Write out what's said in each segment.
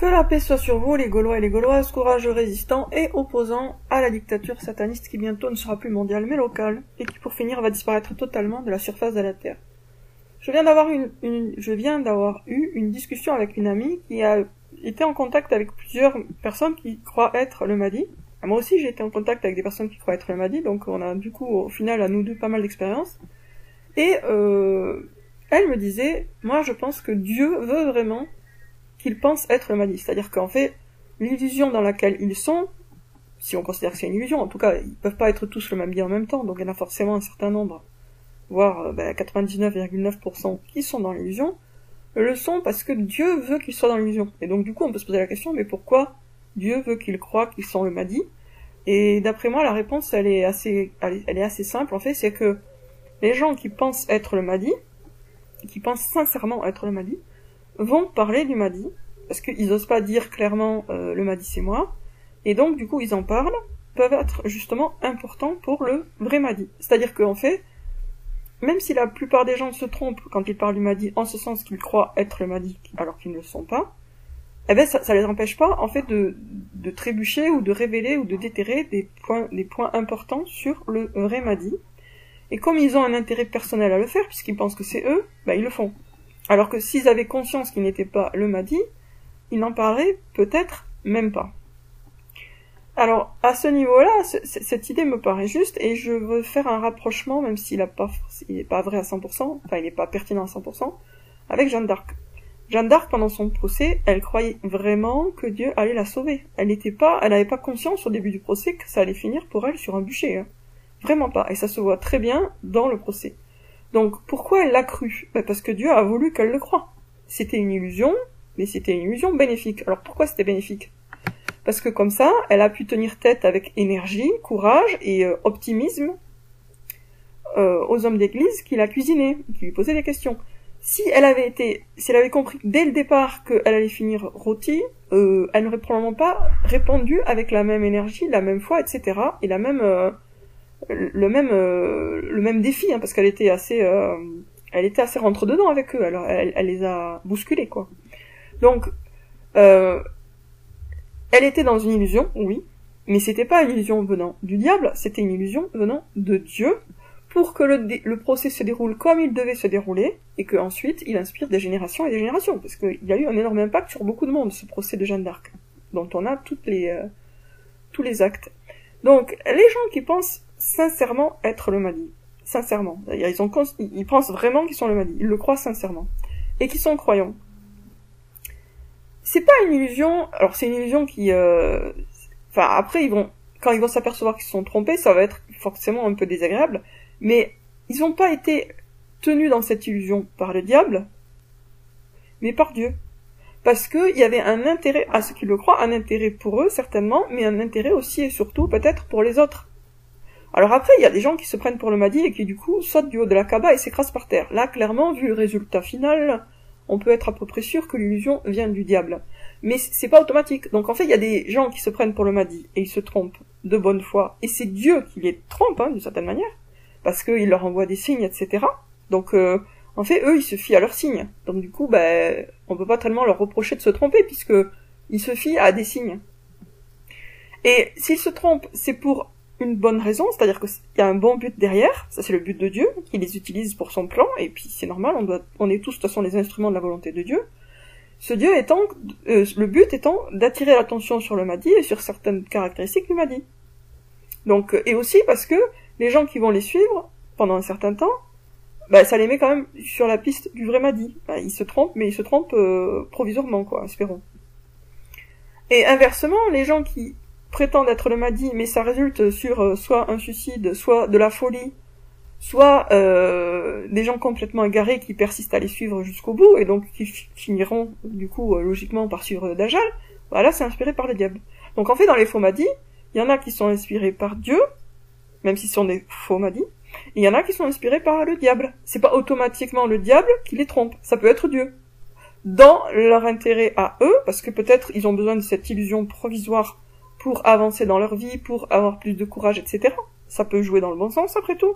Que la paix soit sur vous, les Gaulois et les Gauloises, courageux résistants et opposants à la dictature sataniste qui bientôt ne sera plus mondiale mais locale, et qui pour finir va disparaître totalement de la surface de la Terre. Je viens d'avoir eu une discussion avec une amie qui a été en contact avec plusieurs personnes qui croient être le Mahdi. Moi aussi j'ai été en contact avec des personnes qui croient être le Mahdi, donc on a du coup au final à nous deux pas mal d'expérience. Et elle me disait, moi je pense que Dieu veut vraiment qu'ils pensent être le Mahdi. C'est-à-dire qu'en fait, l'illusion dans laquelle ils sont, si on considère que c'est une illusion, en tout cas, ils peuvent pas être tous le Mahdi en même temps, donc il y en a forcément un certain nombre, voire 99,9% qui sont dans l'illusion, le sont parce que Dieu veut qu'ils soient dans l'illusion. Et donc du coup, on peut se poser la question, mais pourquoi Dieu veut qu'ils croient qu'ils sont le Mahdi? Et d'après moi, la réponse, elle est assez simple, en fait, c'est que les gens qui pensent être le Mahdi, qui pensent sincèrement être le Mahdi, vont parler du Mahdi, parce qu'ils osent pas dire clairement le Mahdi c'est moi, et donc du coup ils en parlent, peuvent être justement importants pour le vrai Mahdi. C'est-à-dire qu'en fait, même si la plupart des gens se trompent quand ils parlent du Mahdi, en ce sens qu'ils croient être le Mahdi alors qu'ils ne le sont pas, eh ben ça les empêche pas en fait de trébucher ou de révéler ou de déterrer des points importants sur le vrai Mahdi. Et comme ils ont un intérêt personnel à le faire, puisqu'ils pensent que c'est eux, ben ils le font. Alors que s'ils avaient conscience qu'ils n'étaient pas le Mahdi, ils n'en parleraient peut-être même pas. Alors, à ce niveau-là, cette idée me paraît juste, et je veux faire un rapprochement, même s'il n'est pas vrai à 100%, enfin il n'est pas pertinent à 100%, avec Jeanne d'Arc. Jeanne d'Arc, pendant son procès, elle croyait vraiment que Dieu allait la sauver. Elle n'avait pas conscience au début du procès que ça allait finir pour elle sur un bûcher. Hein. Vraiment pas, et ça se voit très bien dans le procès. Donc, pourquoi elle l'a cru? Parce que Dieu a voulu qu'elle le croie. C'était une illusion, mais c'était une illusion bénéfique. Alors pourquoi c'était bénéfique? Parce que comme ça, elle a pu tenir tête avec énergie, courage et optimisme aux hommes d'église qui la cuisinaient, qui lui posaient des questions. Si elle avait compris dès le départ qu'elle allait finir rôtie, elle n'aurait probablement pas répondu avec la même énergie, la même foi, etc. et le même défi, hein, parce qu'elle était assez rentre dedans avec eux. Alors elle les a bousculés, quoi. Donc elle était dans une illusion, oui, mais c'était pas une illusion venant du diable, c'était une illusion venant de Dieu pour que le procès se déroule comme il devait se dérouler et que ensuite il inspire des générations et des générations, parce qu'il y a eu un énorme impact sur beaucoup de monde, ce procès de Jeanne d'Arc, dont on a tous les actes. Donc les gens qui pensent sincèrement être le Mahdi, sincèrement, ils pensent vraiment qu'ils sont le Mahdi, ils le croient sincèrement, et qu'ils sont croyants. C'est pas une illusion, alors c'est une illusion qui, après quand ils vont s'apercevoir qu'ils se sont trompés, ça va être forcément un peu désagréable, mais ils n'ont pas été tenus dans cette illusion par le diable, mais par Dieu. Parce qu'il y avait un intérêt à ceux qui le croient, un intérêt pour eux certainement, mais un intérêt aussi et surtout peut-être pour les autres. Alors après, il y a des gens qui se prennent pour le Mahdi et qui du coup sautent du haut de la Kaaba et s'écrasent par terre. Là, clairement, vu le résultat final, on peut être à peu près sûr que l'illusion vient du diable. Mais c'est pas automatique. Donc en fait, il y a des gens qui se prennent pour le Mahdi et ils se trompent de bonne foi. Et c'est Dieu qui les trompe, hein, d'une certaine manière, parce qu'il leur envoie des signes, etc. Donc en fait, eux, ils se fient à leurs signes. Donc du coup, on peut pas tellement leur reprocher de se tromper, puisque ils se fient à des signes. Et s'ils se trompent, c'est pour une bonne raison, c'est-à-dire qu'il y a un bon but derrière, ça c'est le but de Dieu, qui les utilise pour son plan, et puis c'est normal, on est tous de toute façon les instruments de la volonté de Dieu. Le but étant d'attirer l'attention sur le Mahdi et sur certaines caractéristiques du Mahdi. Donc, et aussi parce que les gens qui vont les suivre pendant un certain temps, ça les met quand même sur la piste du vrai Mahdi. Ils se trompent, mais ils se trompent provisoirement, quoi, espérons. Et inversement, les gens qui prétendent être le Mahdi, mais ça résulte sur soit un suicide, soit de la folie, soit des gens complètement égarés qui persistent à les suivre jusqu'au bout, et donc qui finiront, du coup, logiquement par suivre Dajjal, là c'est inspiré par le diable. Donc en fait, dans les faux Mahdi, il y en a qui sont inspirés par Dieu, même si ce sont des faux Mahdi, et il y en a qui sont inspirés par le diable. C'est pas automatiquement le diable qui les trompe, ça peut être Dieu. Dans leur intérêt à eux, parce que peut-être ils ont besoin de cette illusion provisoire pour avancer dans leur vie, pour avoir plus de courage, etc. Ça peut jouer dans le bon sens, après tout.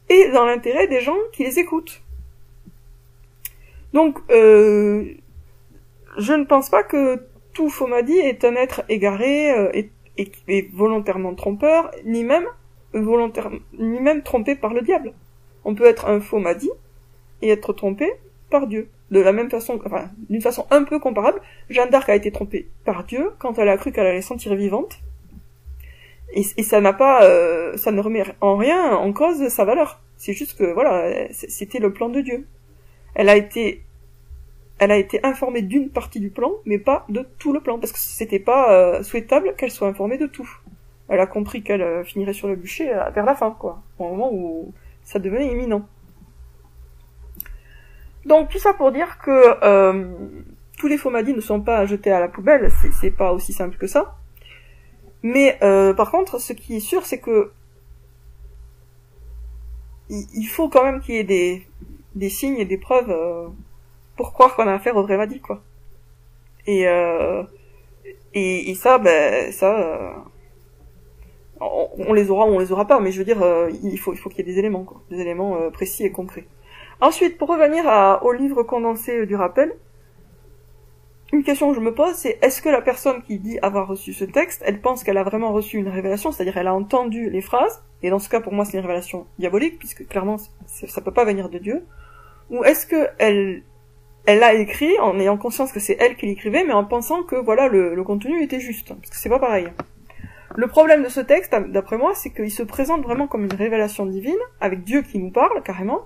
Et dans l'intérêt des gens qui les écoutent. Donc, je ne pense pas que tout faux madi est un être égaré et volontairement trompeur, ni même trompé par le diable. On peut être un faux madi et être trompé par Dieu. De la même façon, enfin, d'une façon un peu comparable, Jeanne d'Arc a été trompée par Dieu quand elle a cru qu'elle allait sentir vivante. Et ça n'a pas, ça ne remet en rien en cause sa valeur. C'est juste que, voilà, c'était le plan de Dieu. Elle a été informée d'une partie du plan, mais pas de tout le plan, parce que c'était pas souhaitable qu'elle soit informée de tout. Elle a compris qu'elle finirait sur le bûcher vers la fin, quoi, au moment où ça devenait imminent. Donc tout ça pour dire que tous les faux madis ne sont pas jetés à la poubelle, c'est pas aussi simple que ça. Mais par contre, ce qui est sûr, c'est que il faut quand même qu'il y ait des signes et des preuves pour croire qu'on a affaire au vrai madi, quoi. Et ça, on les aura ou on les aura pas, mais je veux dire, il faut qu'il y ait des éléments, quoi, des éléments précis et concrets. Ensuite, pour revenir au livre condensé du rappel, une question que je me pose, c'est est-ce que la personne qui dit avoir reçu ce texte, elle pense qu'elle a vraiment reçu une révélation, c'est-à-dire elle a entendu les phrases, et dans ce cas, pour moi, c'est une révélation diabolique, puisque clairement, ça peut pas venir de Dieu, ou est-ce que elle l'a écrit en ayant conscience que c'est elle qui l'écrivait, mais en pensant que, voilà, le contenu était juste, parce que c'est pas pareil. Le problème de ce texte, d'après moi, c'est qu'il se présente vraiment comme une révélation divine, avec Dieu qui nous parle, carrément.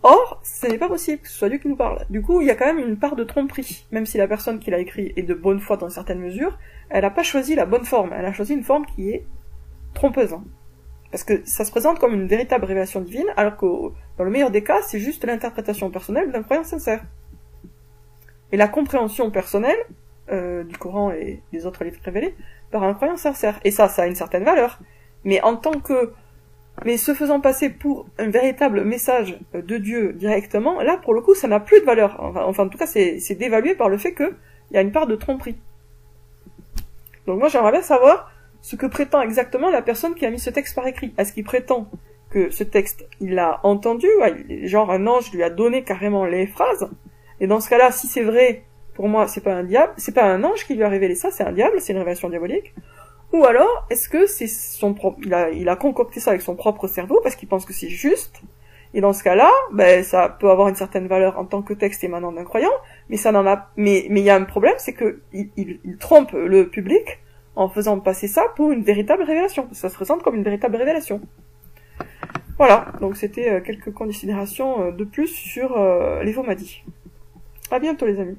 Or, ce n'est pas possible que ce soit Dieu qui nous parle. Du coup, il y a quand même une part de tromperie. Même si la personne qui l'a écrit est de bonne foi dans certaines mesures, elle n'a pas choisi la bonne forme. Elle a choisi une forme qui est trompeuse. Parce que ça se présente comme une véritable révélation divine, alors que, dans le meilleur des cas, c'est juste l'interprétation personnelle d'un croyant sincère. Et la compréhension personnelle du Coran et des autres livres révélés par un croyant sincère. Et ça a une certaine valeur. Mais se faisant passer pour un véritable message de Dieu directement, là, pour le coup, ça n'a plus de valeur. Enfin, en tout cas, c'est dévalué par le fait qu'il y a une part de tromperie. Donc moi, j'aimerais bien savoir ce que prétend exactement la personne qui a mis ce texte par écrit. Est-ce qu'il prétend que ce texte, il l'a entendu, genre un ange lui a donné carrément les phrases, et dans ce cas-là, si c'est vrai, pour moi, c'est pas un ange qui lui a révélé ça, c'est un diable, c'est une révélation diabolique. Ou alors, est-ce que c'est il a concocté ça avec son propre cerveau parce qu'il pense que c'est juste, et dans ce cas-là, ça peut avoir une certaine valeur en tant que texte émanant d'un croyant, mais il y a un problème, c'est que il trompe le public en faisant passer ça pour une véritable révélation, parce que ça se présente comme une véritable révélation. Voilà, donc c'était quelques considérations de plus sur les faux madis. À bientôt les amis.